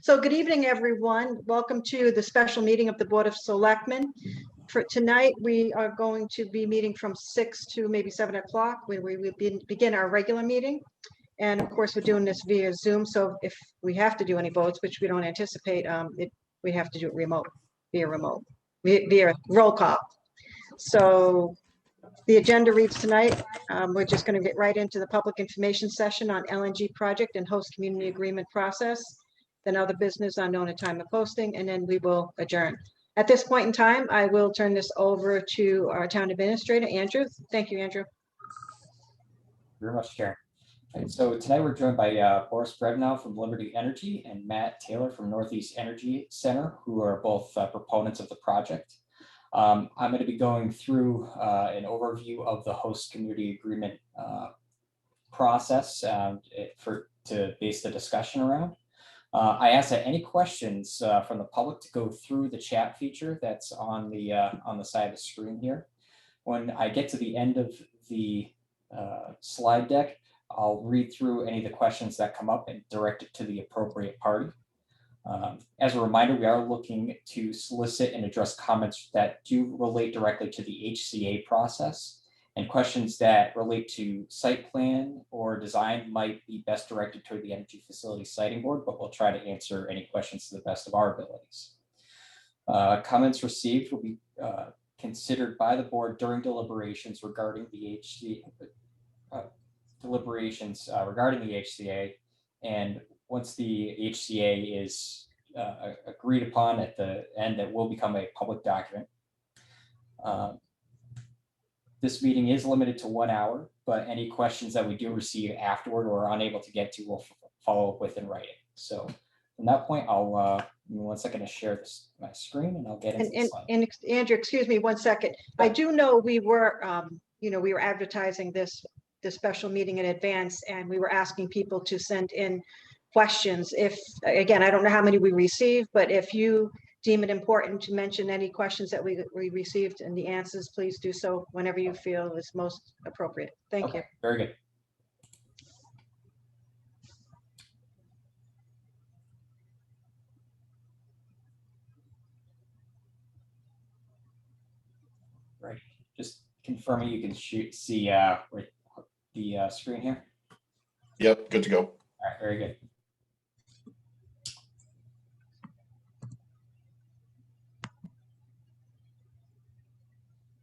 So good evening, everyone. Welcome to the special meeting of the Board of Selectmen. For tonight, we are going to be meeting from 6 to maybe 7 o'clock, where we will begin our regular meeting. And of course, we're doing this via Zoom. So if we have to do any votes, which we don't anticipate, we have to do it via roll call. So the agenda reads tonight. We're just going to get right into the public information session on LNG project and host community agreement process. Then other business unknown at time of posting, and then we will adjourn. At this point in time, I will turn this over to our town administrator, Andrew. Thank you, Andrew. Very much, Karen. Right, so tonight we're joined by Boris Brevnow from LibertyNEC and Matt Taylor from Northeast Energy Center, who are both proponents of the project. I'm going to be going through an overview of the host community agreement process to base the discussion around. I ask that any questions from the public to go through the chat feature that's on the side of the screen here. When I get to the end of the slide deck, I'll read through any of the questions that come up and direct it to the appropriate party. As a reminder, we are looking to solicit and address comments that do relate directly to the HCA process, and questions that relate to site plan or design might be best directed toward the Energy Facility Siting Board, but we'll try to answer any questions to the best of our abilities. Comments received will be considered by the board during deliberations regarding the HCA, and once the HCA is agreed upon at the end, that will become a public document. This meeting is limited to 1 hour, but any questions that we do receive afterward or are unable to get to, we'll follow up with in writing. So from that point, I'll give me 1 second to share my screen, and I'll get into the slide. And Andrew, excuse me 1 second. Yeah. I do know we were, we were advertising this special meeting in advance, and we were asking people to send in questions. If, again, I don't know how many we received, but if you deem it important to mention any questions that we received and the answers, please do so whenever you feel is most appropriate. Thank you. Very good. Right. Just confirming you can see the screen here. Yep, good to go. All right, very good.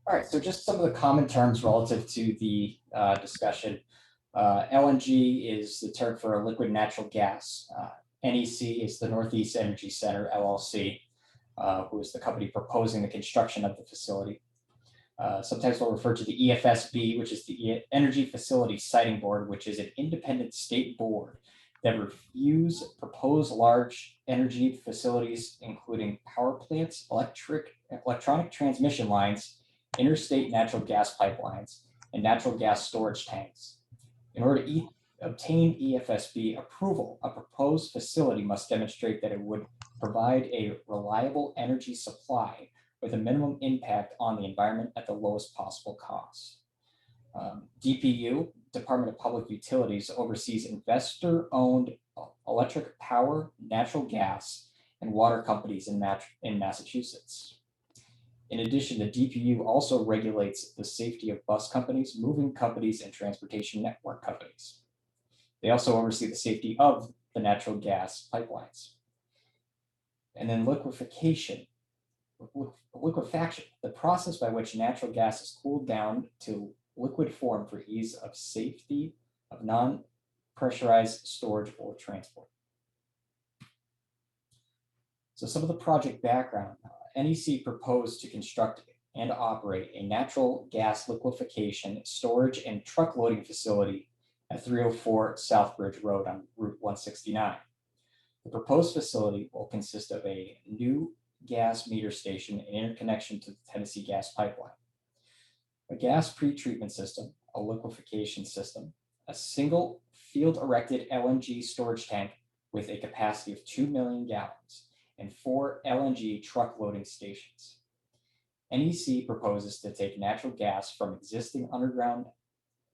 All right, so just some of the common terms relative to the discussion. LNG is the term for liquid natural gas. NEC is the Northeast Energy Center, LLC, who is the company proposing the construction of the facility. Sometimes we'll refer to the EFSB, which is the Energy Facility Siting Board, which is an independent state board that reviews proposed large energy facilities, including power plants, electronic transmission lines, interstate natural gas pipelines, and natural gas storage tanks. In order to obtain EFSB approval, a proposed facility must demonstrate that it would provide a reliable energy supply with a minimum impact on the environment at the lowest possible cost. DPU, Department of Public Utilities, oversees investor-owned electric power, natural gas, and water companies in Massachusetts. In addition, the DPU also regulates the safety of bus companies, moving companies, and transportation network companies. They also oversee the safety of the natural gas pipelines. And then liquefaction, the process by which natural gas is cooled down to liquid form for ease of safety of non-pressurized storage or transport. So some of the project background. NEC proposed to construct and operate a natural gas liquefaction, storage, and truck loading facility at 304 Southbridge Road on Route 169. The proposed facility will consist of a new gas meter station and interconnection to the Tennessee Gas Pipeline, a gas pretreatment system, a liquefaction system, a single field-erected LNG storage tank with a capacity of 2 million gallons, and 4 LNG truck loading stations. NEC proposes to take natural gas from existing underground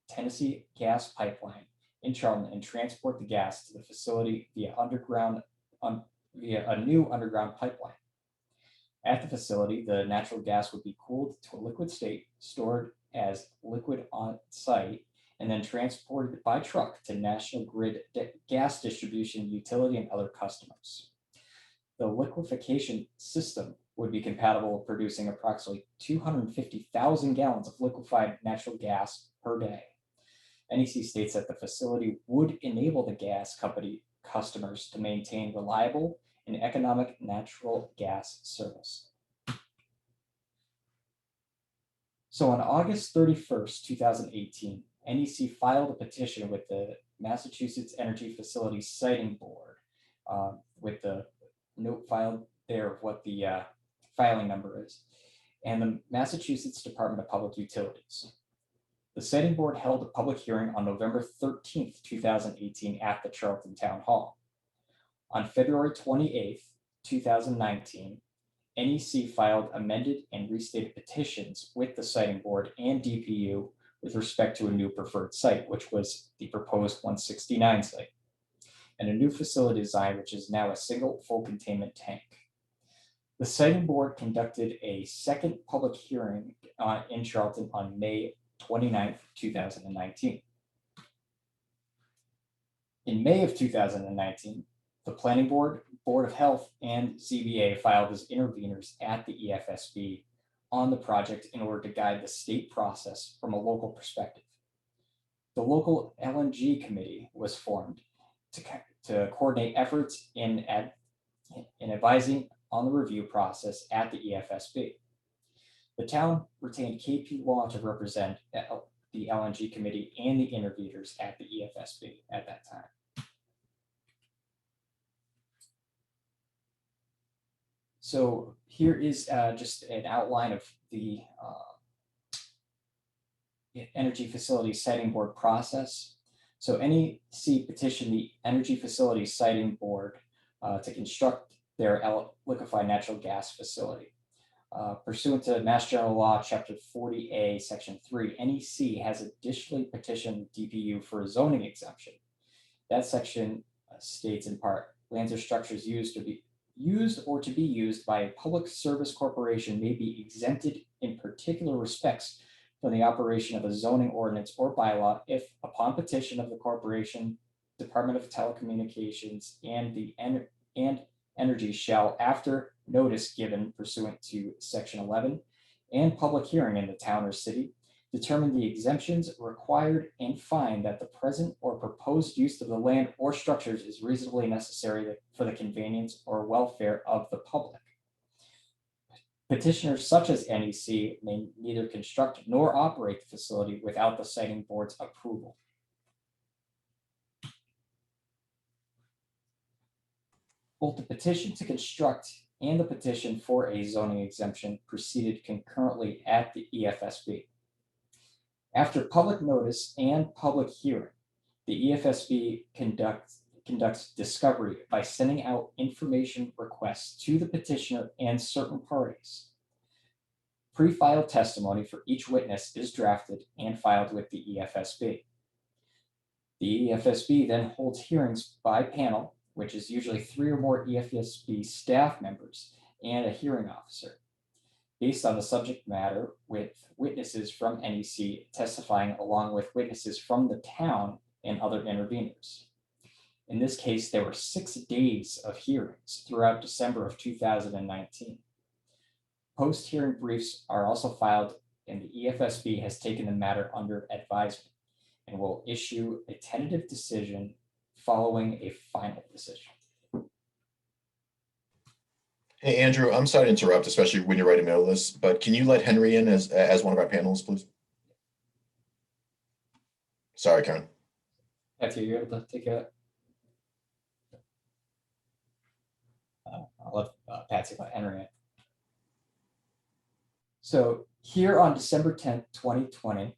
Tennessee Gas Pipeline in Charlton and transport the gas to the facility via underground via a new underground pipeline. At the facility, the natural gas would be cooled to a liquid state, stored as liquid on site, and then transported by truck to National Grid gas distribution, utility, and other customers. The liquefaction system would be compatible with producing approximately 250,000 gallons of liquefied natural gas per day. NEC states that the facility would enable the gas company customers to maintain reliable and economic natural gas service. So on August 31st, 2018, NEC filed a petition with the Massachusetts Energy Facilities Siting Board with the note filed there of what the filing number is, and the Massachusetts Department of Public Utilities. The Siting Board held a public hearing on November 13th, 2018 at the Charlton Town Hall. On February 28th, 2019, NEC filed amended and restated petitions with the Siting Board and DPU with respect to a new preferred site, which was the proposed 169 site, and a new facility design, which is now a single full containment tank. The Siting Board conducted a second public hearing in Charlton on May 29th, 2019. In May of 2019, the Planning Board, Board of Health, and ZBA filed as interveners at the EFSB on the project in order to guide the state process from a local perspective. The local LNG committee was formed to coordinate efforts in advising on the review process at the EFSB. The town retained KP Law to represent the LNG committee and the interveners at the EFSB at that time. So here is just an outline of the Energy Facilities Siting Board process. So NEC petitioned the Energy Facilities Siting Board to construct their liquefied natural gas facility. Pursuant to Mass General Law, Chapter 40A, Section 3, NEC has additionally petitioned DPU for a zoning exemption. That section states in part, lands or structures used or to be used by a public service corporation may be exempted in particular respects from the operation of a zoning ordinance or bylaw if, upon petition of the corporation, Department of Telecommunications, and Energy shall, after notice given pursuant to Section 11 and public hearing in the town or city, determine the exemptions required and find that the present or proposed use of the land or structures is reasonably necessary for the convenience or welfare of the public. Petitioners such as NEC may neither construct nor operate the facility without the Siting Board's approval. Both the petition to construct and the petition for a zoning exemption proceeded concurrently at the EFSB. After public notice and public hearing, the EFSB conducts discovery by sending out information requests to the petitioner and certain parties. Pre-filed testimony for each witness is drafted and filed with the EFSB. The EFSB then holds hearings by panel, which is usually 3 or more EFSB staff members and a hearing officer, based on the subject matter, with witnesses from NEC testifying along with witnesses from the town and other interveners. In this case, there were 6 days of hearings throughout December of 2019. Post-hearing briefs are also filed, and the EFSB has taken the matter under advisement and will issue a tentative decision following a final decision. Hey, Andrew, I'm sorry to interrupt, especially when you're right in the middle of this, but can you let Henry in as one of our panelists, please? Sorry, Karen. Patsy, you're able to take it. I'll let Patsy let Henry in. So here on December 10th, 2020,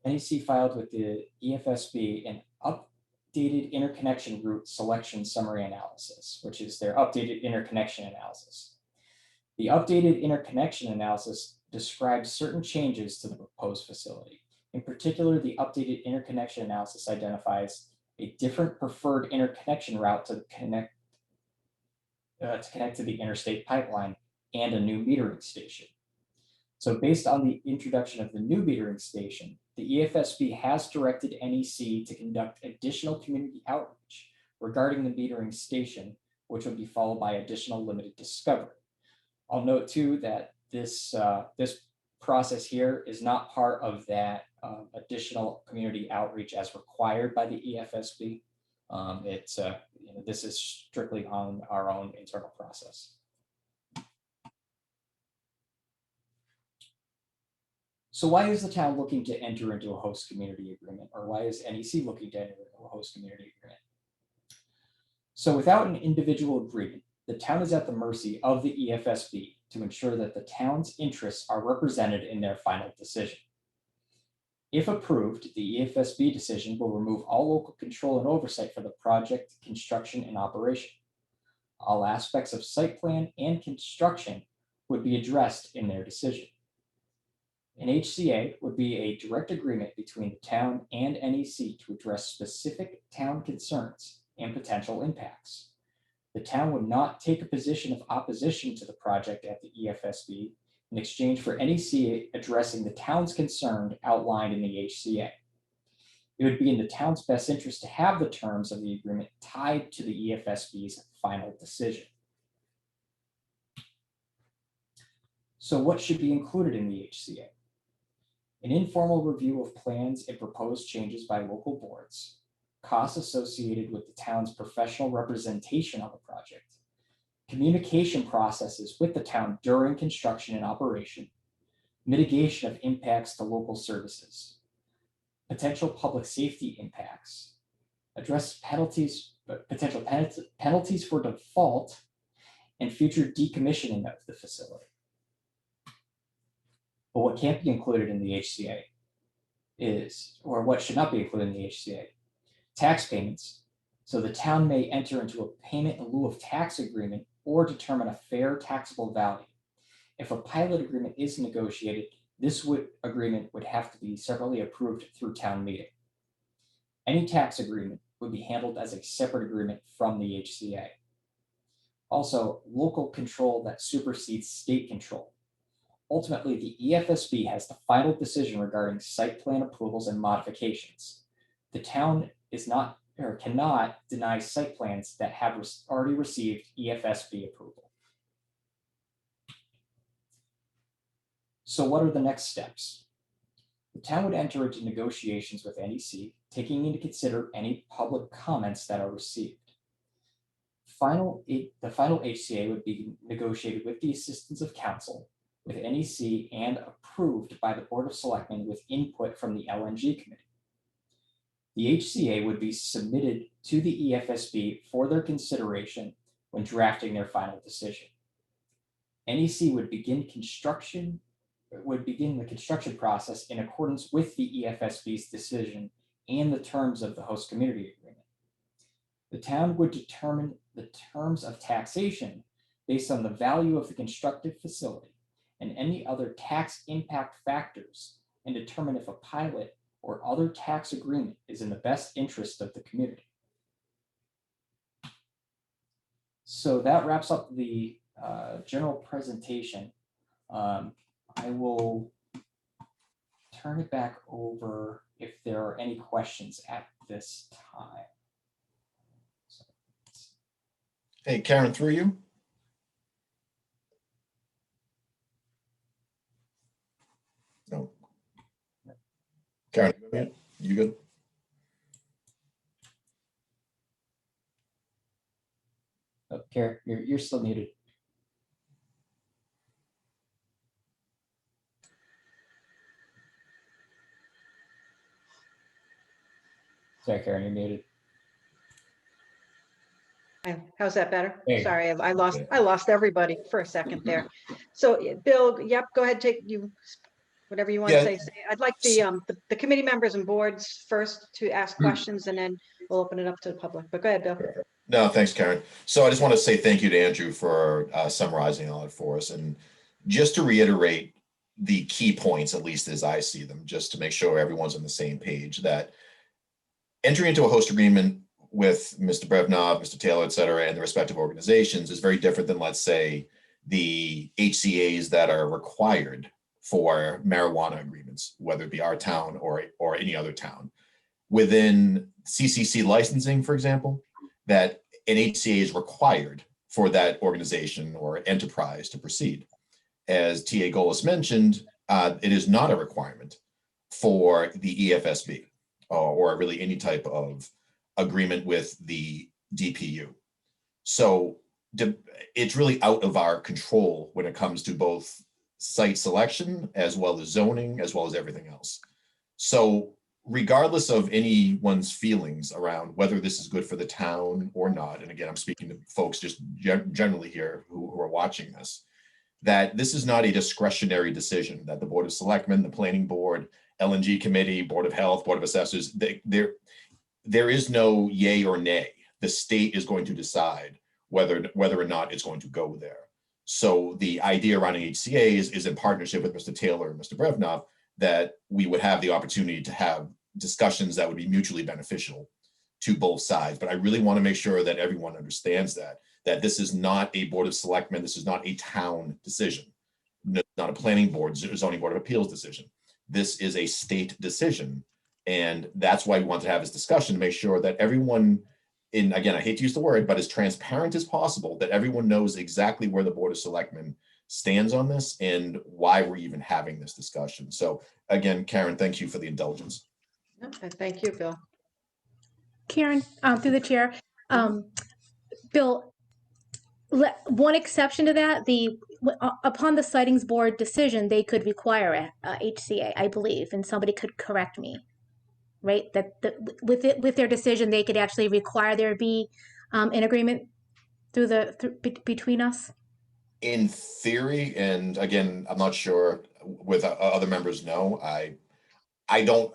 NEC filed with the EFSB an updated interconnection route selection summary analysis, which is their updated interconnection analysis. The updated interconnection analysis describes certain changes to the proposed facility. In particular, the updated interconnection analysis identifies a different preferred interconnection route to connect to connect to the interstate pipeline and a new metering station. So based on the introduction of the new metering station, the EFSB has directed NEC to conduct additional community outreach regarding the metering station, which would be followed by additional limited discovery. I'll note too that this process here is not part of that additional community outreach as required by the EFSB. This is strictly on our own internal process. So why is the town looking to enter into a host community agreement, or why is NEC looking to enter into a host community agreement? So without an individual agreement, the town is at the mercy of the EFSB to ensure that the town's interests are represented in their final decision. If approved, the EFSB decision will remove all local control and oversight for the project, construction, and operation. All aspects of site plan and construction would be addressed in their decision. An HCA would be a direct agreement between the town and NEC to address specific town concerns and potential impacts. The town would not take a position of opposition to the project at the EFSB in exchange for NEC addressing the town's concern outlined in the HCA. It would be in the town's best interest to have the terms of the agreement tied to the EFSB's final decision. So what should be included in the HCA? An informal review of plans and proposed changes by local boards, costs associated with the town's professional representation on the project, communication processes with the town during construction and operation, mitigation of impacts to local services, potential public safety impacts, address potential penalties for default, and future decommissioning of the facility. But what can't be included in the HCA is, or what should not be included in the HCA, tax payments. So the town may enter into a payment in lieu of tax agreement or determine a fair taxable value. If a pilot agreement is negotiated, this agreement would have to be separately approved through town meeting. Any tax agreement would be handled as a separate agreement from the HCA. Also, local control that supersedes state control. Ultimately, the EFSB has the final decision regarding site plan approvals and modifications. The town is not or cannot deny site plans that have already received EFSB approval. So what are the next steps? The town would enter into negotiations with NEC, taking into consider any public comments that are received. The final HCA would be negotiated with the assistance of council, with NEC, and approved by the Board of Selectmen with input from the LNG committee. The HCA would be submitted to the EFSB for their consideration when drafting their final decision. NEC would begin the construction process in accordance with the EFSB's decision and the terms of the host community agreement. The town would determine the terms of taxation based on the value of the constructed facility and any other tax impact factors, and determine if a pilot or other tax agreement is in the best interest of the community. So that wraps up the general presentation. I will turn it back over if there are any questions at this time. Hey, Karen, through you. No. Karen, you good? Oh, Karen, you're still muted. Sorry, Karen, you're muted. How's that better? There you go. Sorry, I lost everybody for a second there. So Bill, yep, go ahead, take you, whatever you want to Yeah. say. I'd like the committee members and boards first to ask questions, and then we'll open it up to the public. But go ahead, Bill. No, thanks, Karen. So I just want to say thank you to Andrew for summarizing all it for us. And just to reiterate the key points, at least as I see them, just to make sure everyone's on the same page, that entering into a host agreement with Mr. Brevnov, Mr. Taylor, et cetera, and the respective organizations is very different than, let's say, the HCAs that are required for marijuana agreements, whether it be our town or any other town. Within CCC licensing, for example, that an HCA is required for that organization or enterprise to proceed. As TA Golis mentioned, it is not a requirement for the EFSB or really any type of agreement with the DPU. So it's really out of our control when it comes to both site selection as well as zoning, as well as everything else. So regardless of anyone's feelings around whether this is good for the town or not, and again, I'm speaking to folks just generally here who are watching this, that this is not a discretionary decision that the Board of Selectmen, the Planning Board, LNG Committee, Board of Health, Board of Assessors, there is no yay or nay. The state is going to decide whether or not it's going to go there. So the idea around HCA is in partnership with Mr. Taylor and Mr. Brevnov, that we would have the opportunity to have discussions that would be mutually beneficial to both sides. But I really want to make sure that everyone understands that this is not a Board of Selectmen, this is not a town decision, not a planning board, zoning board of appeals decision. This is a state decision. And that's why we want to have this discussion to make sure that everyone, again, I hate to use the word, but as transparent as possible, that everyone knows exactly where the Board of Selectmen stands on this and why we're even having this discussion. So again, Karen, thank you for the indulgence. Okay, thank you, Bill. Karen, through the chair, Bill, one exception to that, upon the sightings board decision, they could require a HCA, I believe, and somebody could correct me, right? With their decision, they could actually require there be an agreement between us. In theory, and again, I'm not sure with other members know, I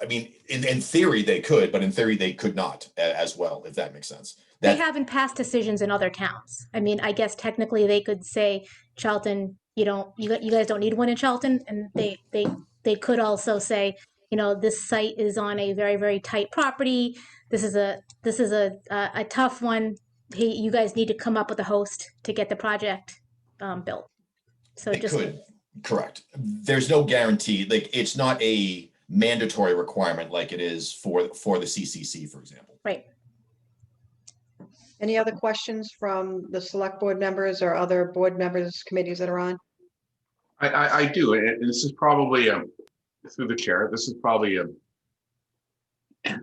mean, in theory they could, but in theory they could not as well, if that makes sense. They haven't passed decisions in other towns. I mean, I guess technically they could say, Charlton, you guys don't need one in Charlton, and they could also say, this site is on a very, very tight property. This is a tough one. Hey, you guys need to come up with a host to get the project built. So they could, correct. There's no guarantee. Like, it's not a mandatory requirement like it is for the CCC, for example. Right. Any other questions from the select board members or other board members, committees that are on? I do, and this is probably through the chair. This is probably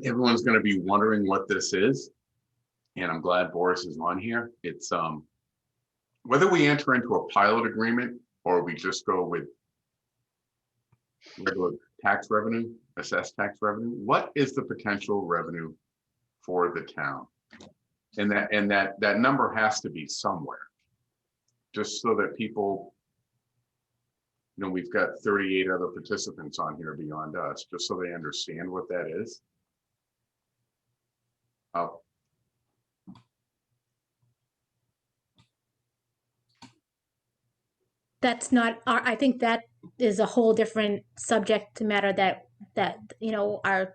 everyone's going to be wondering what this is, and I'm glad Boris is on here. It's whether we enter into a pilot agreement or we just go with regular tax revenue, assessed tax revenue. What is the potential revenue for the town? And that number has to be somewhere, just so that people, we've got 38 other participants on here beyond us, just so they understand what that is. That's not I think that is a whole different subject matter that our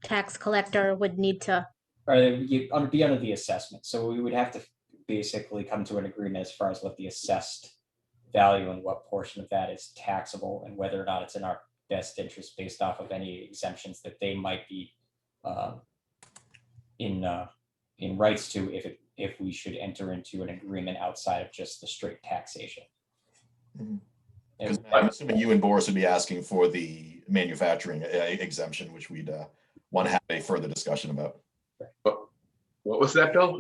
tax collector would need to. Be under the assessment. So we would have to basically come to an agreement as far as what the assessed value and what portion of that is taxable and whether or not it's in our best interest based off of any exemptions that they might be in rights to if we should enter into an agreement outside of just the straight taxation. Because I'm assuming you and Boris would be asking for the manufacturing exemption, which we'd want to have a further discussion about. What was that, Bill?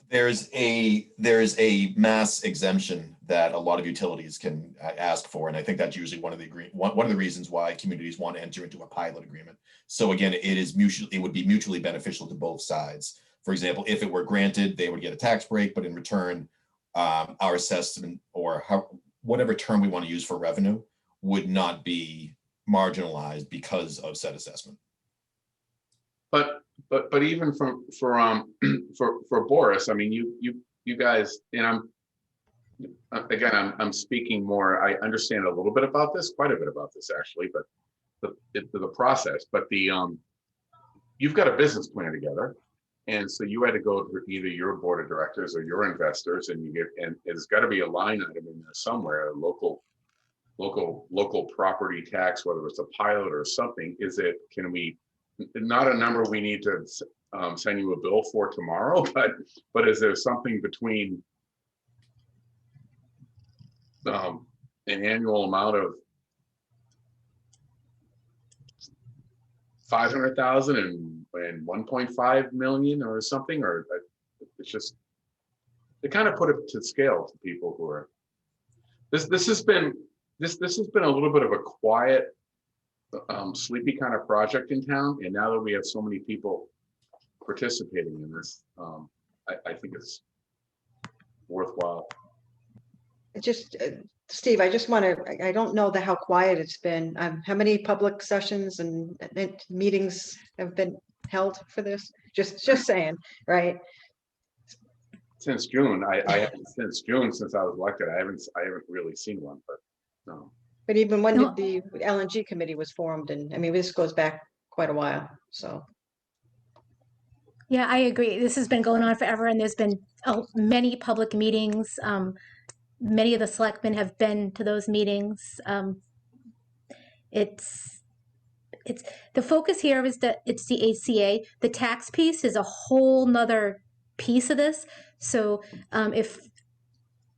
There's a mass exemption that a lot of utilities can ask for, and I think that's usually one of the reasons why communities want to enter into a pilot agreement. So again, it would be mutually beneficial to both sides. For example, if it were granted, they would get a tax break, but in return, our assessment or whatever term we want to use for revenue would not be marginalized because of said assessment. But even for Boris, I mean, you guys, and I'm speaking more. I understand a little bit about this, quite a bit about this actually, but the process. But you've got a business plan together. And so you had to go to either your board of directors or your investors, and it's got to be a line item in there somewhere, a local property tax, whether it's a pilot or something. Can we, not a number we need to send you a bill for tomorrow, but is there something between an annual amount of 500,000 and 1.5 million or something, or it's just to kind of put it to scale to people who are, this has been a little bit of a quiet, sleepy kind of project in town, and now that we have so many people participating in this, I think it's worthwhile. It just, Steve, I just want to, I don't know how quiet it's been. How many public sessions and meetings have been held for this? Just saying, right? Since June, since I was elected, I haven't really seen one, but no. But even when No. did the LNG committee was formed? And I mean, this goes back quite a while, so. Yeah, I agree. This has been going on forever, and there's been many public meetings. Many of the selectmen have been to those meetings. It's the focus here is that it's the HCA. The tax piece is a whole nother piece of this. So if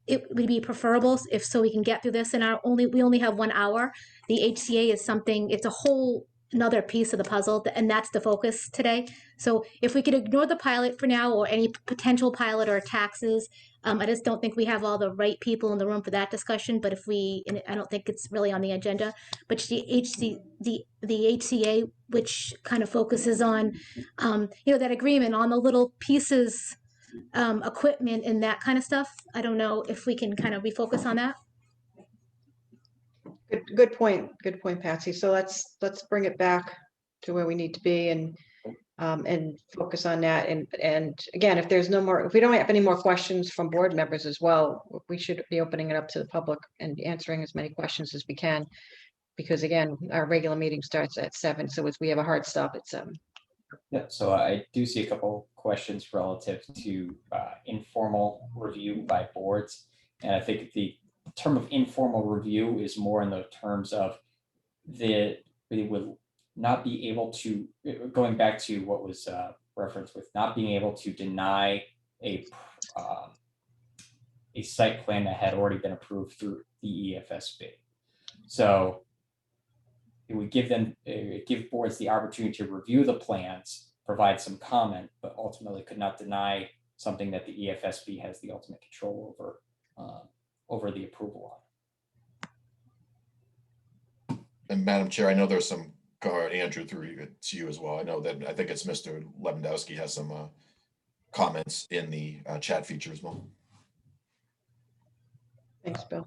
it would be preferable if so we can get through this in we only have 1 hour. The HCA is something, it's a whole another piece of the puzzle, and that's the focus today. So if we could ignore the pilot for now, or any potential pilot or taxes, I just don't think we have all the right people in the room for that discussion. But and I don't think it's really on the agenda. But the HCA, which kind of focuses on, that agreement on the little pieces, equipment and that kind of stuff. I don't know if we can kind of refocus on that. Good point, Patsy. So let's bring it back to where we need to be and focus on that. And again, if we don't have any more questions from board members as well, we should be opening it up to the public and answering as many questions as we can. Because again, our regular meeting starts at 7, so we have a hard stop at 7. Yeah, so I do see a couple questions relative to informal review by boards. And I think the term of informal review is more in the terms of they would not be able to, going back to what was referenced with not being able to deny a site plan that had already been approved through the EFSB. So it would give boards the opportunity to review the plans, provide some comment, but ultimately could not deny something that the EFSB has the ultimate control over the approval on. And Madam Chair, I know there's some, Andrew, through to you as well. I know that I think it's Mr. Lewandowski has some comments in the chat feature as well. Thanks, Bill.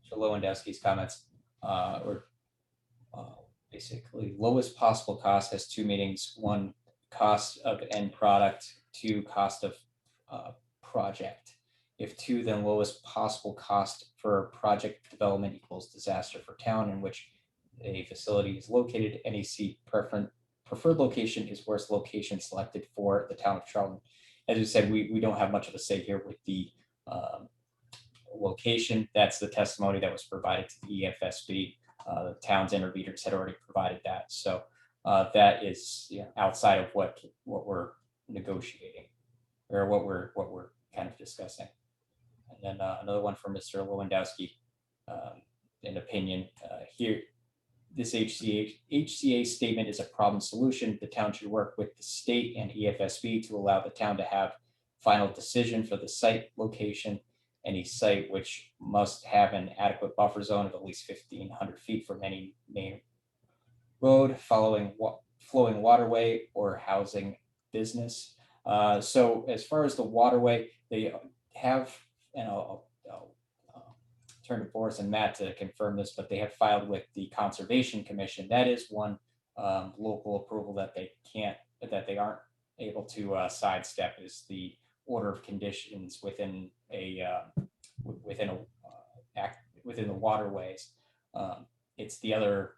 So Lewandowski's comments were basically lowest possible cost has 2 meanings: 1, cost of end product; 2, cost of project. If 2, then lowest possible cost for project development equals disaster for town in which a facility is located. NEC preferred location is worst location selected for the town of Charlton. As you said, we don't have much of a say here with the location. That's the testimony that was provided to the EFSB. The town's interveners had already provided that. So that is outside of what we're negotiating, or what we're kind of discussing. And then another one from Mr. Lewandowski, an opinion here. This HCA statement is a problem solution. The town should work with the state and EFSB to allow the town to have final decision for the site location. Any site which must have an adequate buffer zone of at least 1,500 feet from any main road, flowing waterway, or housing business. So as far as the waterway, they have, and I'll turn to Boris and Matt to confirm this, but they have filed with the Conservation Commission. That is one local approval that they aren't able to sidestep, is the order of conditions within a within the waterways. It's the other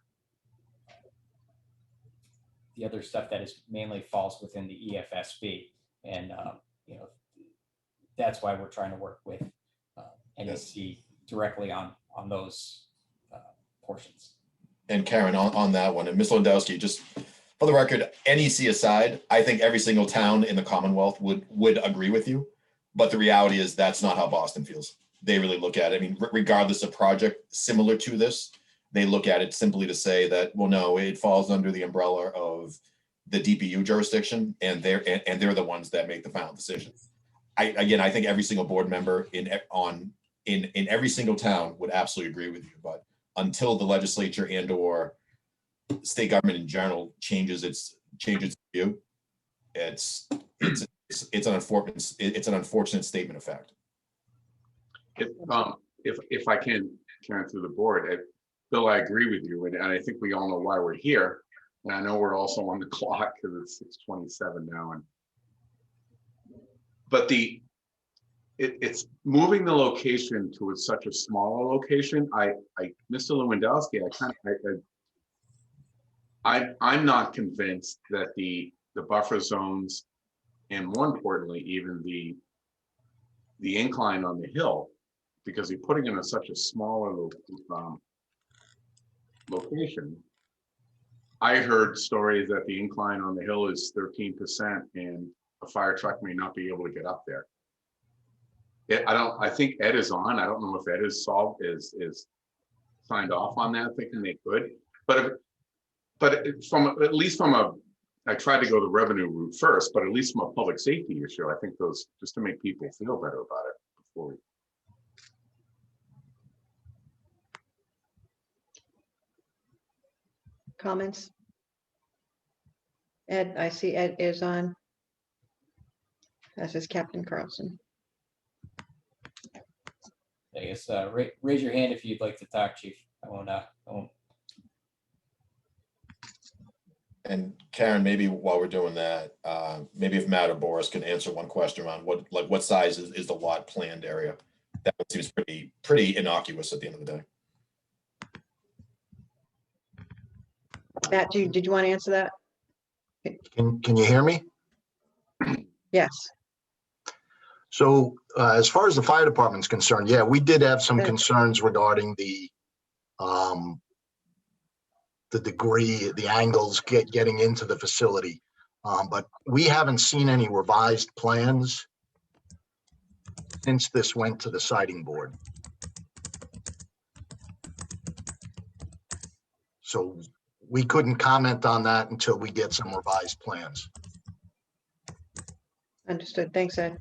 stuff that is mainly falls within the EFSB, and that's why we're trying to work with NEC directly on those portions. And Karen, on that one, and Ms. Lewandowski, just for the record, NEC aside, I think every single town in the Commonwealth would agree with you. But the reality is that's not how Boston feels. They really look at it. I mean, regardless of project similar to this, they look at it simply to say that, well, no, it falls under the umbrella of the DPU jurisdiction, and they're the ones that make the final decision. I think every single board member in every single town would absolutely agree with you. But until the legislature and or state government in general changes its view, it's an unfortunate statement of fact. If I can, Karen, through the board, Bill, I agree with you, and I think we all know why we're here. And I know we're also on the clock because it's 6:27 now. But it's moving the location to such a smaller location. Mr. Lewandowski, I'm not convinced that the buffer zones, and more importantly, even the incline on the hill, because you're putting it in such a smaller location. I heard stories that the incline on the hill is 13%, and a fire truck may not be able to get up there. I think Ed is on. I don't know if Ed is signed off on that, thinking they could. But at least from a, I tried to go the revenue route first, but at least from a public safety issue, I think those, just to make people feel better about it before we. Comments? Ed, I see Ed is on. This is Captain Carlson. I guess raise your hand if you'd like to talk, Chief. I won't. And Karen, maybe while we're doing that, maybe if Matt or Boris can answer one question around what size is the lot planned area? That seems pretty innocuous at the end of the day. Matt, did you want to answer that? Can you hear me? Yes. So as far as the fire department's concerned, yeah, we did have some concerns regarding the degree, the angles getting into the facility. But we haven't seen any revised plans since this went to the siting board. So we couldn't comment on that until we get some revised plans. Understood. Thanks, Ed.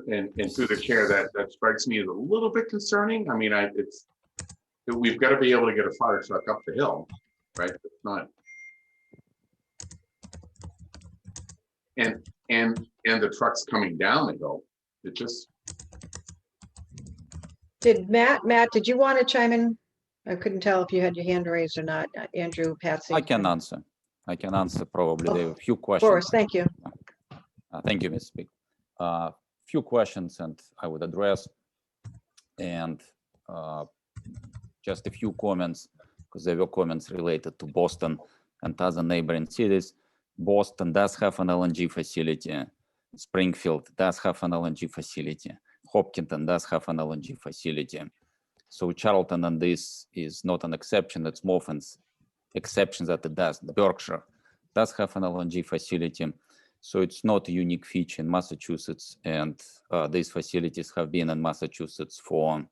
And through the chair, that strikes me as a little bit concerning. I mean, we've got to be able to get a fire truck up the hill, right? It's not. And the trucks coming down the hill. It just. Did Matt, did you want to chime in? I couldn't tell if you had your hand raised or not. Andrew, Patsy. I can answer probably. There are a few questions. Boris, thank you. Thank you, Ms. Speaker. Few questions and I would address, and just a few comments, because there were comments related to Boston and other neighboring cities. Boston does have an LNG facility. Springfield does have an LNG facility. Hopkinton does have an LNG facility. So Charlton, and this is not an exception, it's more of an exception that it does. Berkshire does have an LNG facility. So it's not a unique feature in Massachusetts, and these facilities have been in Massachusetts for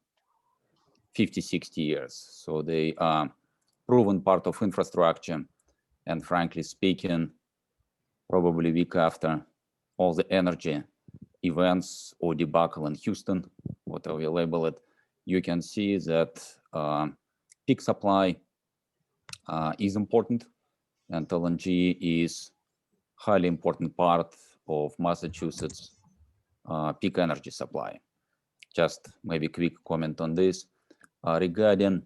50, 60 years. So they are proven part of infrastructure, and frankly speaking, probably a week after all the energy events or debacle in Houston, whatever you label it, you can see that peak supply is important, and LNG is highly important part of Massachusetts peak energy supply. Just maybe quick comment on this. Regarding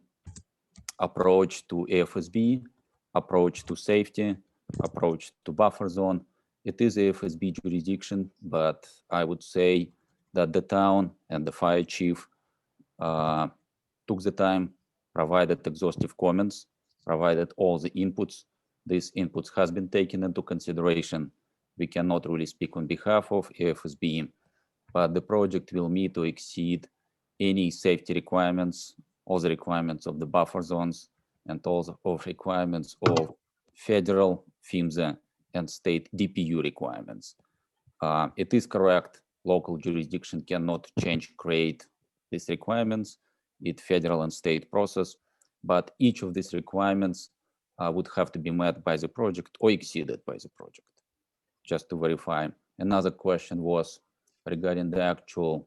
approach to AFSB, approach to safety, approach to buffer zone, it is AFSB jurisdiction, but I would say that the town and the fire chief took the time, provided exhaustive comments, provided all the inputs. These inputs has been taken into consideration. We cannot really speak on behalf of AFSB, but the project will meet or exceed any safety requirements, all the requirements of the buffer zones, and all the requirements of federal, PHMSA, and state DPU requirements. It is correct, local jurisdiction cannot create these requirements. It's federal and state process, but each of these requirements would have to be met by the project or exceeded by the project, just to verify. Another question was regarding the actual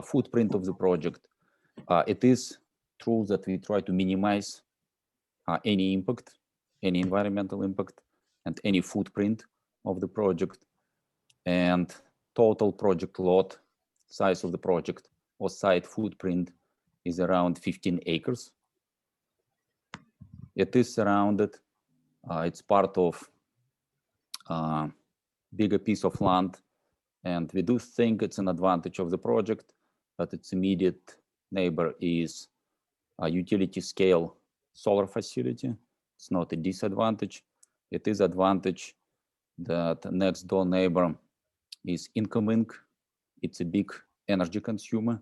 footprint of the project. It is true that we try to minimize any impact, any environmental impact, and any footprint of the project. And total project lot, size of the project or site footprint is around 15 acres. It is surrounded, it's part of a bigger piece of land. And we do think it's an advantage of the project that its immediate neighbor is a utility scale solar facility. It's not a disadvantage. It is advantage that the next door neighbor is incoming. It's a big energy consumer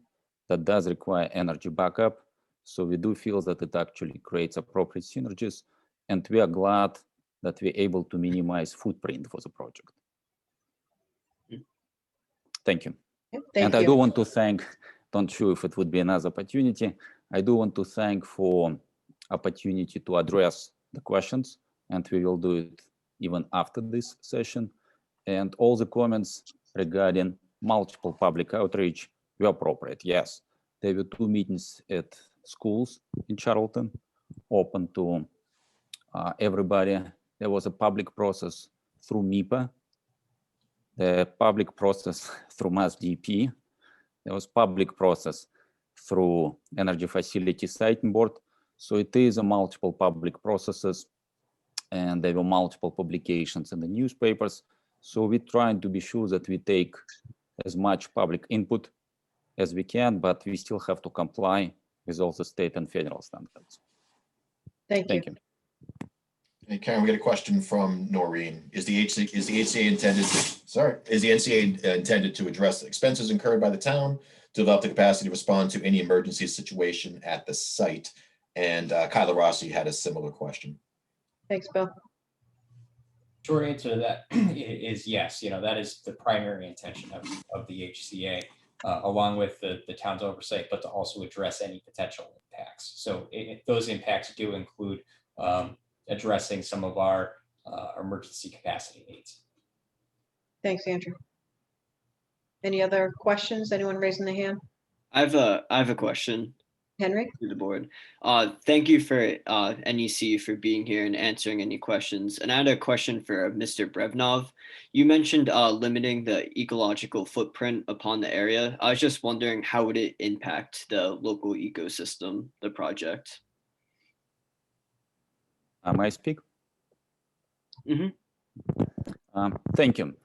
that does require energy backup. So we do feel that it actually creates appropriate synergies, and we are glad that we're able to minimize footprint for the project. Thank you. Thank I you. do want to thank, don't sure if it would be another opportunity, I do want to thank for opportunity to address the questions, and we will do it even after this session. And all the comments regarding multiple public outreach were appropriate. Yes, there were 2 meetings at schools in Charlton, open to everybody. There was a public process through MIPA, the public process through Mass DP. There was public process through Energy Facility Siting Board. So it is a multiple public processes, and there were multiple publications in the newspapers. So we're trying to be sure that we take as much public input as we can, but we still have to comply with all the state and federal standards. Thank you. Hey, Karen, we got a question from Noreen. Is the NCAA intended to address expenses incurred by the town to develop the capacity to respond to any emergency situation at the site? And Kyla Rossi had a similar question. Thanks, Bill. Short answer to that is yes. That is the primary intention of the HCA, along with the town's oversight, but to also address any potential impacts. So those impacts do include addressing some of our emergency capacity needs. Thanks, Andrew. Any other questions? Anyone raising their hand? I have a question. Henry? To the board. Thank you for NEC for being here and answering any questions. And I had a question for Mr. Brevnov. You mentioned limiting the ecological footprint upon the area. I was just wondering, how would it impact the local ecosystem, the project? May I speak? Mm-hmm. Thank you.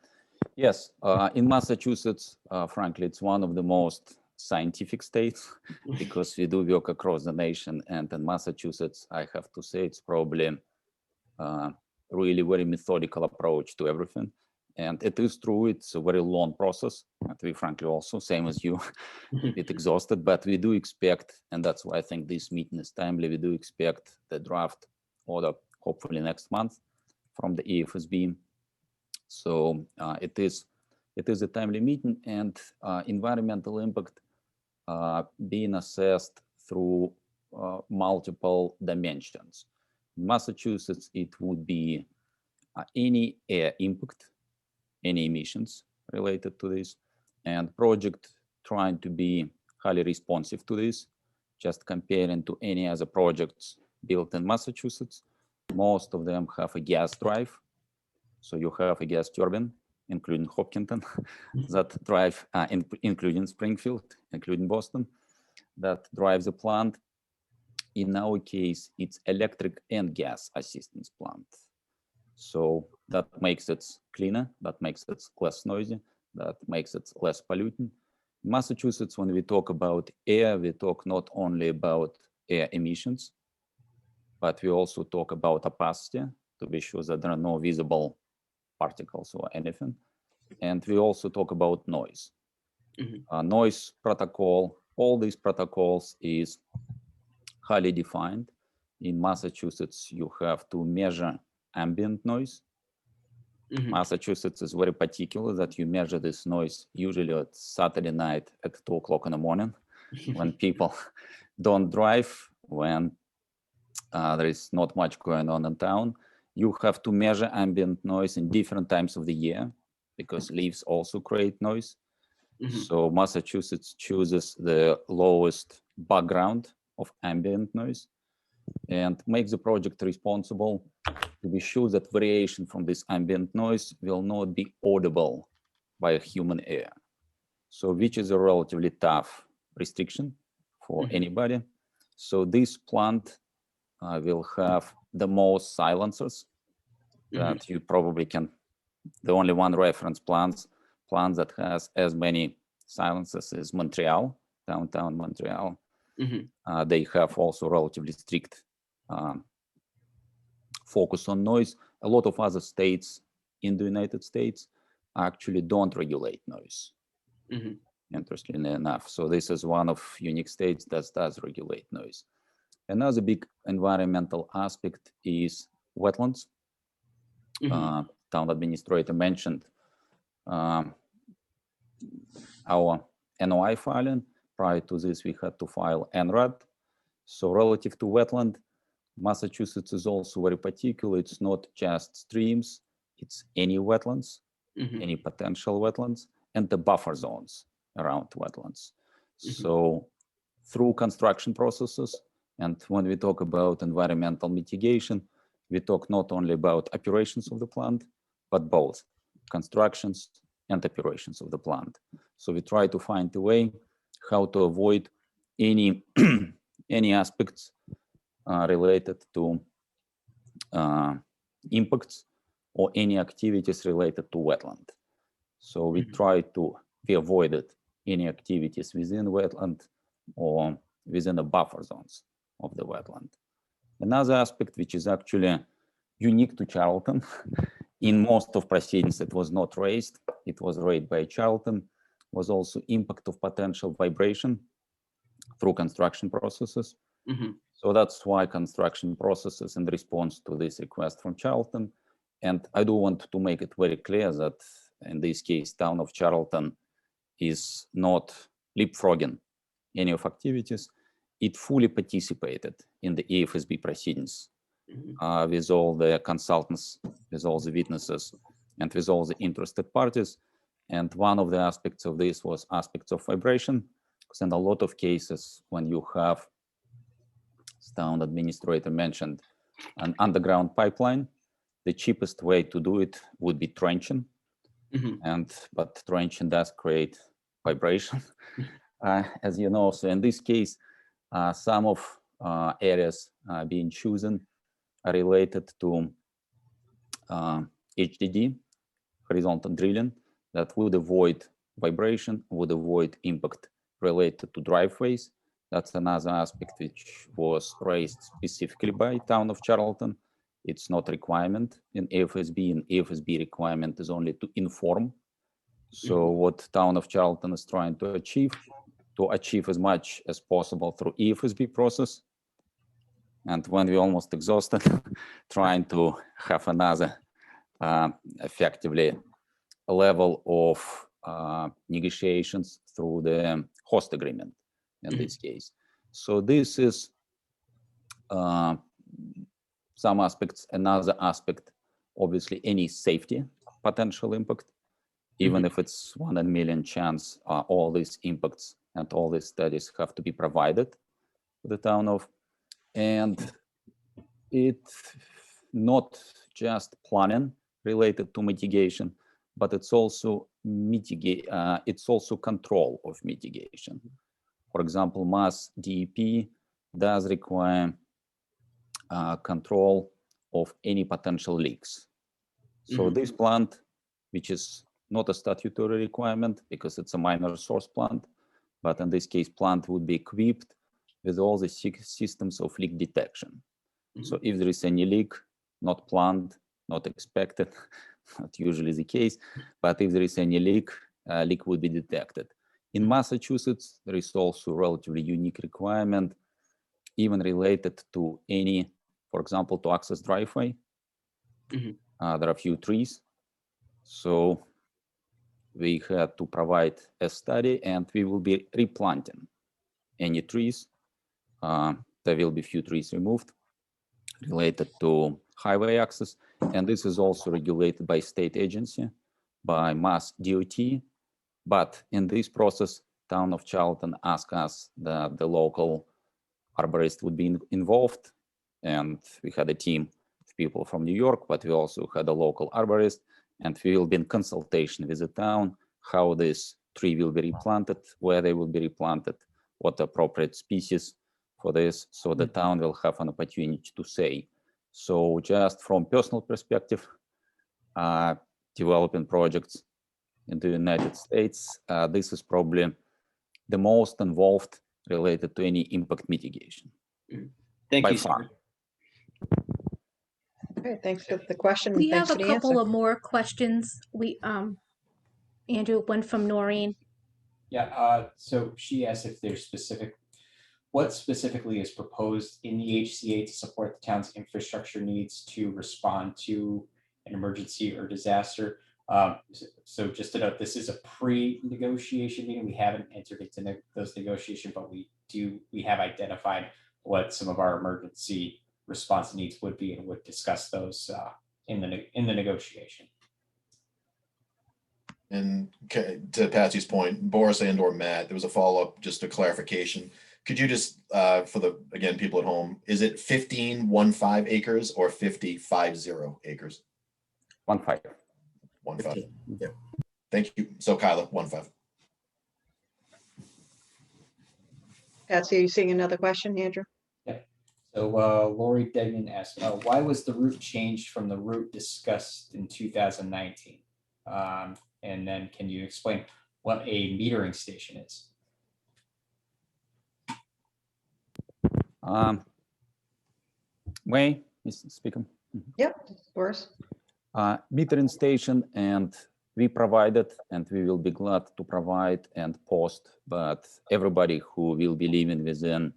Yes, in Massachusetts, frankly, it's one of the most scientific states because we do work across the nation, and in Massachusetts, I have to say it's probably really very methodical approach to everything. And it is true, it's a very long process. And we frankly also, same as you, a bit exhausted, but we do expect, and that's why I think this meeting is timely, we do expect the draft order hopefully next month from the AFSB. So it is a timely meeting, and environmental impact being assessed through multiple dimensions. In Massachusetts, it would be any air impact, any emissions related to this, and project trying to be highly responsive to this, just comparing to any other projects built in Massachusetts. Most of them have a gas drive. So you have a gas turbine, including Hopkinton, that drive, including Springfield, including Boston, that drives the plant. In our case, it's electric and gas assistance plant. So that makes it cleaner, that makes it less noisy, that makes it less pollutant. Massachusetts, when we talk about air, we talk not only about air emissions, but we also talk about opacity to be sure that there are no visible particles or anything. And we also talk about noise. Noise protocol, all these protocols is highly defined. In Massachusetts, you have to measure ambient noise. Massachusetts is very particular that you measure this noise usually at Saturday night at 2 o'clock in the morning when people don't drive, when there is not much going on in town. You have to measure ambient noise in different times of the year because leaves also create noise. So Massachusetts chooses the lowest background of ambient noise and makes the project responsible to be sure that variation from this ambient noise will not be audible by a human ear. So which is a relatively tough restriction for anybody. So this plant will have the most silencers that you probably can, the only one reference plant that has as many silencers is Montreal, downtown Montreal. They have also relatively strict focus on noise. A lot of other states in the United States actually don't regulate noise, interestingly enough. So this is one of unique states that does regulate noise. Another big environmental aspect is wetlands. Town administrator mentioned our NOI filing. Prior to this, we had to file NRAD. So relative to wetland, Massachusetts is also very particular. It's not just streams, it's any wetlands, any potential wetlands, and the buffer zones around wetlands. So through construction processes, and when we talk about environmental mitigation, we talk not only about operations of the plant, but both constructions and operations of the plant. So we try to find a way how to avoid any any aspects related to impacts or any activities related to wetland. So we avoided any activities within wetland or within the buffer zones of the wetland. Another aspect which is actually unique to Charlton, in most of proceedings it was not raised, it was raised by Charlton, was also impact of potential vibration through construction processes. So that's why construction processes in response to this request from Charlton. And I do want to make it very clear that in this case, town of Charlton is not leapfrogging any of activities. It fully participated in the AFSB proceedings with all the consultants, with all the witnesses, and with all the interested parties. And one of the aspects of this was aspects of vibration, because in a lot of cases, when you have, as town administrator mentioned, an underground pipeline, the cheapest way to do it would be trenching. But trenching does create vibration, as you know. So in this case, some of areas being chosen are related to HDD, horizontal drilling, that would avoid vibration, would avoid impact related to driveways. That's another aspect which was raised specifically by town of Charlton. It's not a requirement in AFSB, and AFSB requirement is only to inform. So what town of Charlton is trying to achieve as much as possible through AFSB process. And when we're almost exhausted, trying to have another effectively a level of negotiations through the host agreement in this case. So this is some aspects. Another aspect, obviously, any safety potential impact, even if it's 1 in a million chance, all these impacts and all these studies have to be provided to the town of. And it's not just planning related to mitigation, but it's also it's also control of mitigation. For example, Mass DEP does require control of any potential leaks. So this plant, which is not a statutory requirement because it's a minor source plant, but in this case, plant would be equipped with all the systems of leak detection. So if there is any leak, not planned, not expected, not usually the case, but if there is any leak, leak would be detected. In Massachusetts, there is also a relatively unique requirement, even related to any, for example, to access driveway. There are a few trees. So we had to provide a study, and we will be replanting any trees. There will be few trees removed related to highway access. And this is also regulated by state agency, by Mass DOT. But in this process, town of Charlton asked us that the local arborist would be involved. And we had a team of people from New York, but we also had a local arborist. And we will be in consultation with the town, how this tree will be replanted, where they will be replanted, what appropriate species for this, so the town will have an opportunity to say. So just from personal perspective, developing projects in the United States, this is probably the most involved related to any impact mitigation. Thank by you, far. sir. Okay, thanks for the question. We Thanks have for a the couple answer. of more questions. Andrew, one from Noreen. Yeah, so she asked if there's what specifically is proposed in the HCA to support the town's infrastructure needs to respond to an emergency or disaster. So just to note, this is a pre-negotiation meeting. We haven't entered into those negotiations, but we have identified what some of our emergency response needs would be, and would discuss those in the negotiation. And to Patsy's point, Boris and or Matt, there was a follow-up, just a clarification. Could you just, for the, again, people at home, is it 15 acres or 50 acres? 1.5. 1.5. Yeah. Thank you. So Kyla, 1.5. Patsy, are you seeing another question, Andrew? So Lori Degnan asked, why was the route changed from the route discussed in 2019? And then can you explain what a metering station is? May is speaking. Yep, of course. Metering station, and we provided, and we will be glad to provide and post, but everybody who will be living within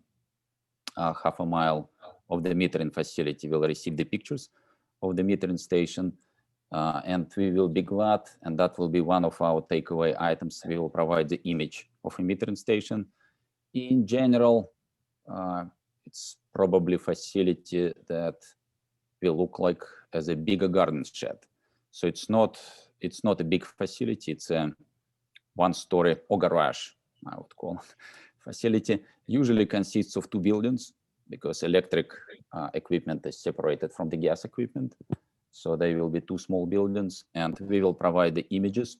half a mile of the metering facility will receive the pictures of the metering station, and we will be glad, and that will be one of our takeaway items. We will provide the image of a metering station. In general, it's probably a facility that will look like as a bigger garden shed. So it's not a big facility. It's a one-story or garage, I would call it, facility. Usually consists of two buildings, because electric equipment is separated from the gas equipment. So there will be two small buildings, and we will provide the images.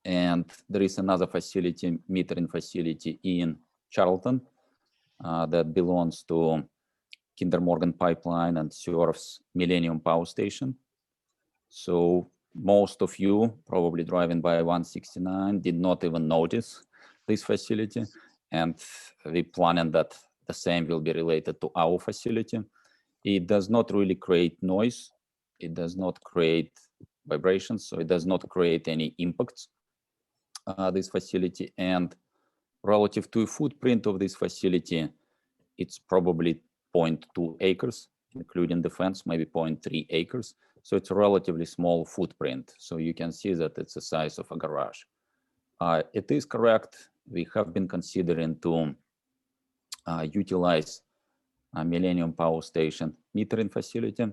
And there is another facility, metering facility in Charlton, that belongs to Kinder Morgan Pipeline and serves Millennium Power Station. So most of you probably driving by 169 did not even notice this facility, and we planning that the same will be related to our facility. It does not really create noise. It does not create vibrations, so it does not create any impacts, this facility. And relative to the footprint of this facility, it's probably 0.2 acres, including the fence, maybe 0.3 acres. So it's a relatively small footprint. So you can see that it's the size of a garage. It is correct. We have been considering to utilize a Millennium Power Station metering facility,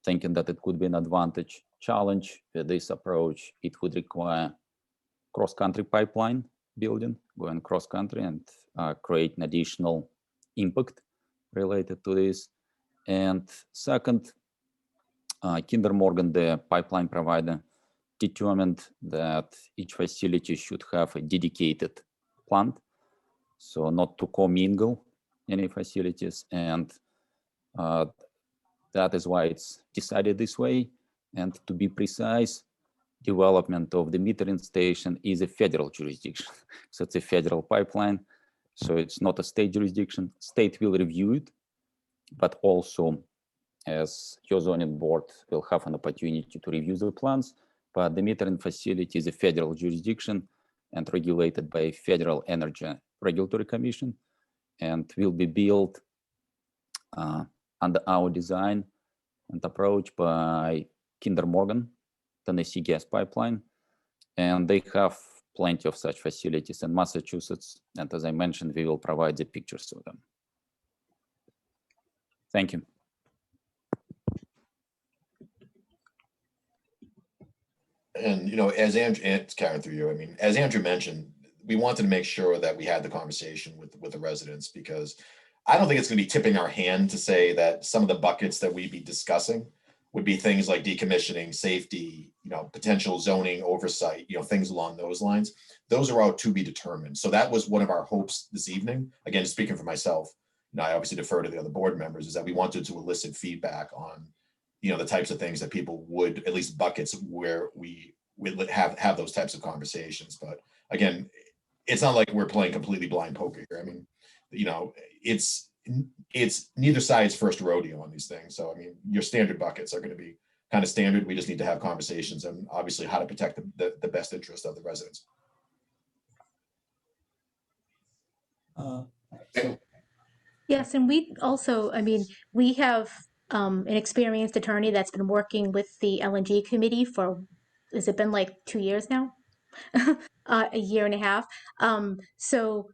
thinking that it could be an advantage. Challenge with this approach, it would require cross-country pipeline building, going cross-country, and create an additional impact related to this. And second, Kinder Morgan, the pipeline provider, determined that each facility should have a dedicated plant, so not to commingle any facilities. And that is why it's decided this way. And to be precise, development of the metering station is a federal jurisdiction. So it's a federal pipeline. So it's not a state jurisdiction. State will review it, but also as your zoning board will have an opportunity to review the plans. But the metering facility is a federal jurisdiction and regulated by Federal Energy Regulatory Commission, and will be built under our design and approach by Kinder Morgan, Tennessee Gas Pipeline. And they have plenty of such facilities in Massachusetts. And as I mentioned, we will provide the pictures of them. Thank you. And, you know, as Andrew, and Karen through you, I mean, as Andrew mentioned, we wanted to make sure that we had the conversation with the residents, because I don't think it's going to be tipping our hand to say that some of the buckets that we'd be discussing would be things like decommissioning, safety, you know, potential zoning oversight, you know, things along those lines. Those are all to be determined. So that was one of our hopes this evening. Again, speaking for myself, you know, I obviously defer to the other board members, is that we wanted to elicit feedback on, you know, the types of things that people would, at least buckets where we would have those types of conversations. But again, it's not like we're playing completely blind poker here. I mean, you know, it's neither side's first rodeo on these things. So, I mean, your standard buckets are going to be kind of standard. We just need to have conversations and obviously how to protect the best interest of the residents. Yes, and we also, I mean, we have an experienced attorney that's been working with the LNG committee for, has it been like 2 years now? A year and a half. So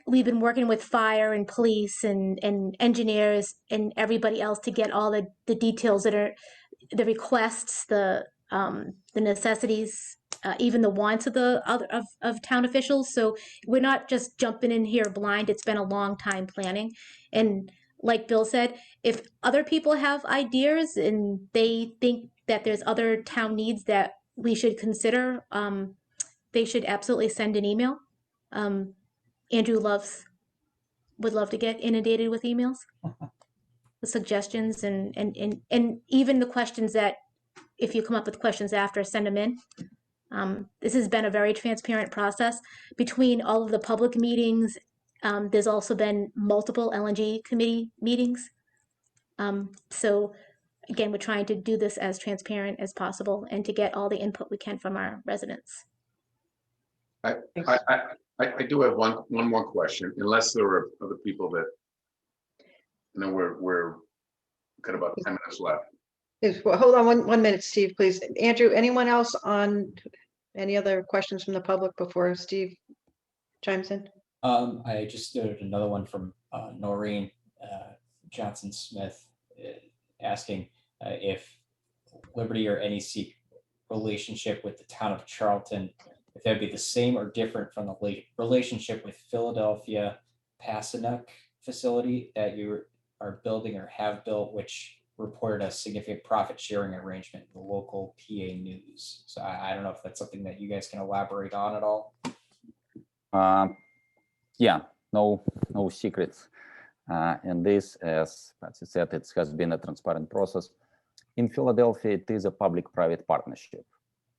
we've been working with fire and police and engineers and everybody else to get all the details that are the requests, the necessities, even the wants of the of town officials. So we're not just jumping in here blind. It's been a long time planning. And like Bill said, if other people have ideas and they think that there's other town needs that we should consider, they should absolutely send an email. Andrew would love to get inundated with emails, the suggestions and even the questions that, if you come up with questions after, send them in. This has been a very transparent process between all of the public meetings. There's also been multiple LNG committee meetings. So again, we're trying to do this as transparent as possible and to get all the input we can from our residents. I do have one more question, unless there are other people that, you know, we're got about 10 minutes left. Well, hold on one minute, Steve, please. Andrew, anyone else on any other questions from the public before Steve chimes in? I just did another one from Noreen Johnson Smith asking if Liberty or NEC relationship with the town of Charlton, if that'd be the same or different from the relationship with Philadelphia PASANUC facility that you are building or have built, which reported a significant profit sharing arrangement in the local PA news. So I don't know if that's something that you guys can elaborate on at all. Yeah, no secrets. And this, as Patsy said, it has been a transparent process. In Philadelphia, it is a public-private partnership.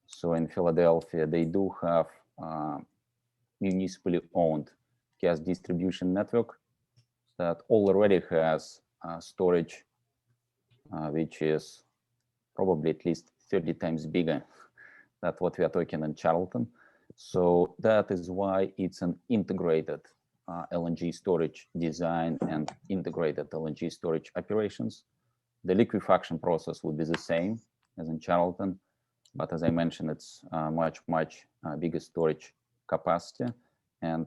So in Philadelphia, they do have municipally owned gas distribution network that already has storage, which is probably at least 30 times bigger than what we are talking in Charlton. So that is why it's an integrated LNG storage design and integrated LNG storage operations. The liquefaction process would be the same as in Charlton, but as I mentioned, it's much bigger storage capacity and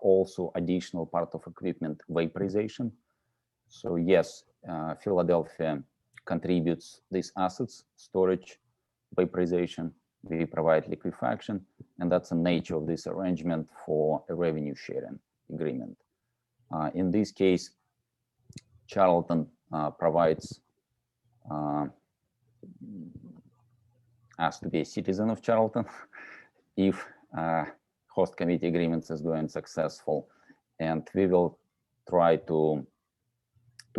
also additional part of equipment vaporization. So yes, Philadelphia contributes these assets, storage, vaporization. We provide liquefaction, and that's the nature of this arrangement for a revenue sharing agreement. In this case, Charlton provides us to be a citizen of Charlton if host committee agreements is going successful, and we will try to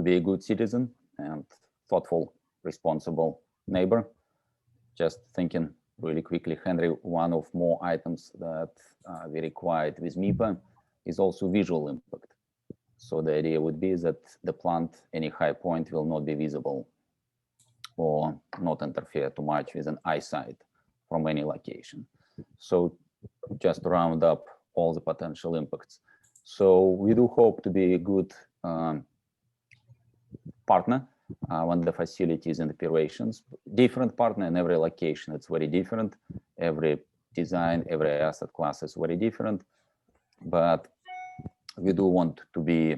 be a good citizen and thoughtful, responsible neighbor. just thinking really quickly, Henry, one of more items that we required with MIPA is also visual impact. So the idea would be that the plant, any high point will not be visible or not interfere too much with an eyesight from any location. So just to round up all the potential impacts. So we do hope to be a good partner when the facility is in operations. Different partner in every location, it's very different. Every design, every asset class is very different. But we do want to be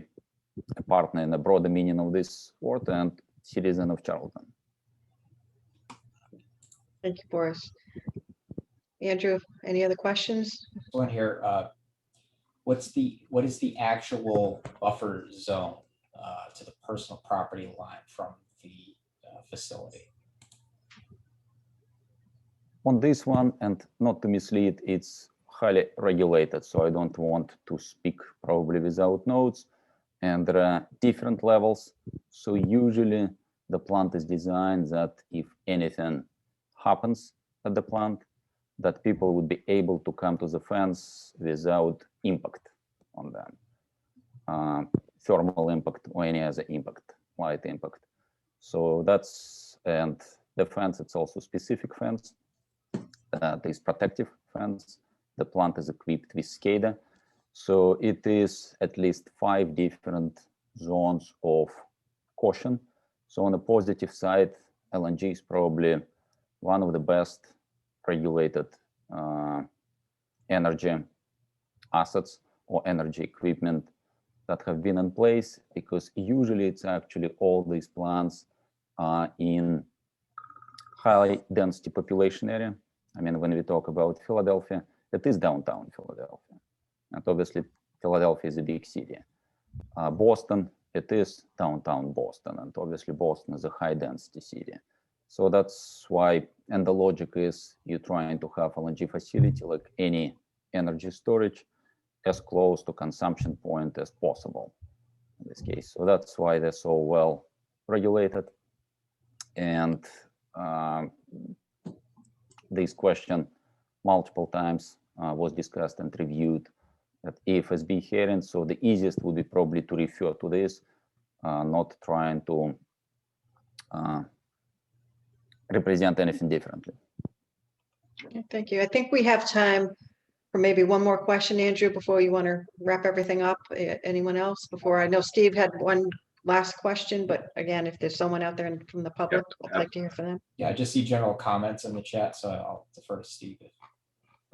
a partner in the broader meaning of this word and citizen of Charlton. Thank you, Boris. Andrew, any other questions? One here, what is the actual buffer zone to the personal property line from the facility? On this one, and not to mislead, it's highly regulated, so I don't want to speak probably without notes. And there are different levels. So usually the plant is designed that if anything happens at the plant, that people would be able to come to the fence without impact on them. Thermal impact or any other impact, light impact. So that's, and the fence, it's also specific fence. This protective fence. The plant is equipped with SCADA. So it is at least 5 different zones of caution. So on the positive side, LNG is probably one of the best regulated energy assets or energy equipment that have been in place, because usually it's actually all these plants are in high density population area. I mean, when we talk about Philadelphia, it is downtown Philadelphia. And obviously Philadelphia is a big city. Boston, it is downtown Boston. And obviously Boston is a high density city. So that's why, and the logic is you're trying to have LNG facility like any energy storage as close to consumption point as possible in this case. So that's why they're so well regulated. And this question multiple times was discussed and reviewed at AFSB hearing. So the easiest would be probably to refer to this, not trying to represent anything differently. Okay, thank you. I think we have time for maybe one more question, Andrew, before you want to wrap everything up. Anyone else before? I know Steve had one last question, but again, if there's someone out there from the public, I'd like to hear from them. Yeah, I just see general comments in the chat, so I'll defer to Steve.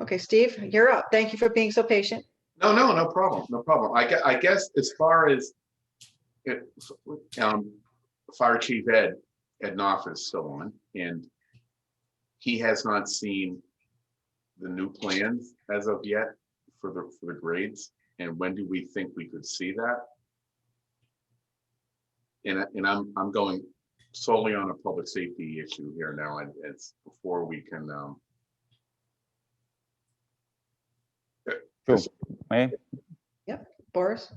Okay, Steve, you're up. Thank you for being so patient. No problem, no problem. I guess as far as Fire Chief Ed Knopf is still on, and he has not seen the new plans as of yet for the grades. And when do we think we could see that? And I'm going solely on a public safety issue here now, and it's before we can. Sure. May? Yep, Boris.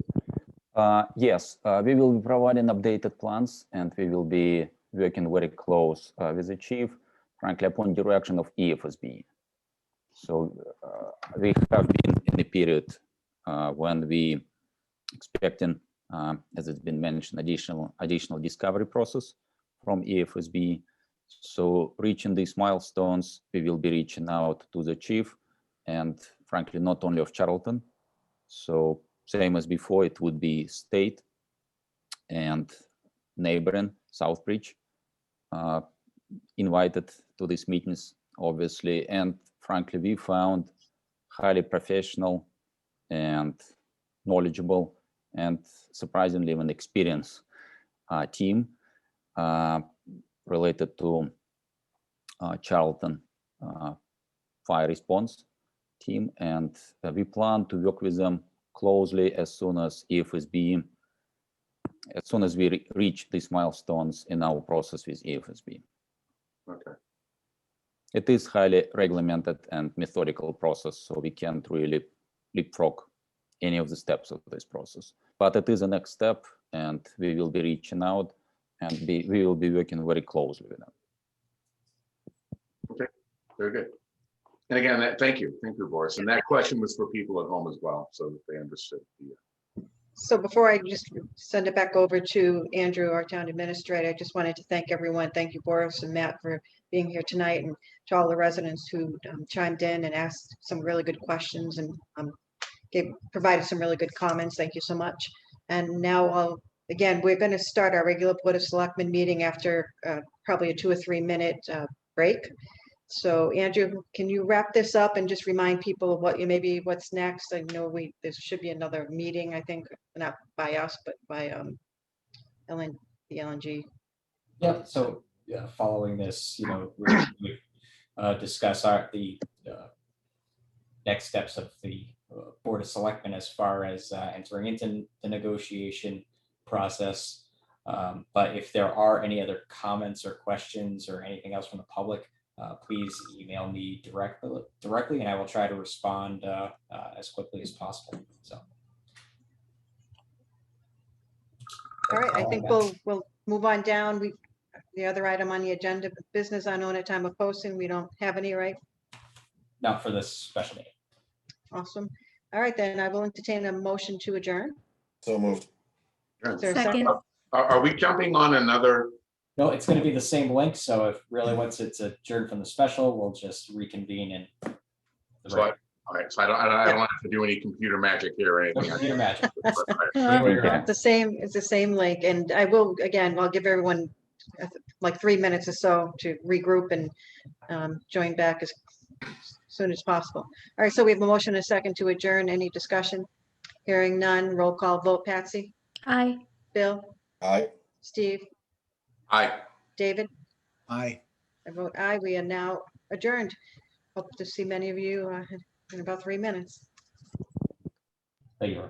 Yes, we will be providing updated plans, and we will be working very close with the chief, frankly, upon direction of EFSB. So we have been in a period when we expecting, as it's been mentioned, additional discovery process from EFSB. So reaching these milestones, we will be reaching out to the chief, and frankly, not only of Charlton. So same as before, it would be state and neighboring Southbridge invited to these meetings, obviously. And frankly, we found highly professional and knowledgeable and surprisingly even experienced team related to Charlton fire response team. And we plan to work with them closely as soon as EFSB, as soon as we reach these milestones in our process with EFSB. Okay. It is highly regulated and methodical process, so we can't really leapfrog any of the steps of this process. But it is a next step, and we will be reaching out, and we will be working very closely with them. Okay, Very good. And again, thank you, Boris. And that question was for people at home as well, so that they understood. So before I just send it back over to Andrew, our town administrator, I just wanted to thank everyone. Thank you, Boris and Matt, for being here tonight, and to all the residents who chimed in and asked some really good questions and provided some really good comments. Thank you so much. And now again, we're going to start our regular Board of Selectmen meeting after probably a 2 or 3 minute break. So Andrew, can you wrap this up and just remind people of what's next? I know there should be another meeting, I think, not by us, but by the LNG. Yeah, so following this, we discuss the next steps of the Board of Selectmen as far as entering into the negotiation process. But if there are any other comments or questions or anything else from the public, please email me directly, and I will try to respond as quickly as possible. So. All right, I think we'll move on down. The other item on the agenda, business unknown at time of posting, we don't have any, right? Not for this special meeting. Awesome. All right, then I will entertain a motion to adjourn. So moved. Is there a Second. Are we jumping on another? No, it's going to be the same link. So if really once it's adjourned from the special, we'll just reconvene in. All right, so I don't have to do any computer magic here or anything. Computer magic. Okay. It's the same link, and I'll give everyone like 3 minutes or so to regroup and join back as soon as possible. All right, so we have a motion and a second to adjourn. Any discussion? Hearing none, roll call vote. Patsy? Aye. Bill? Aye. Steve? Aye. David? Aye. I vote aye. We are now adjourned. Hope to see many of you in about 3 minutes. Thank you.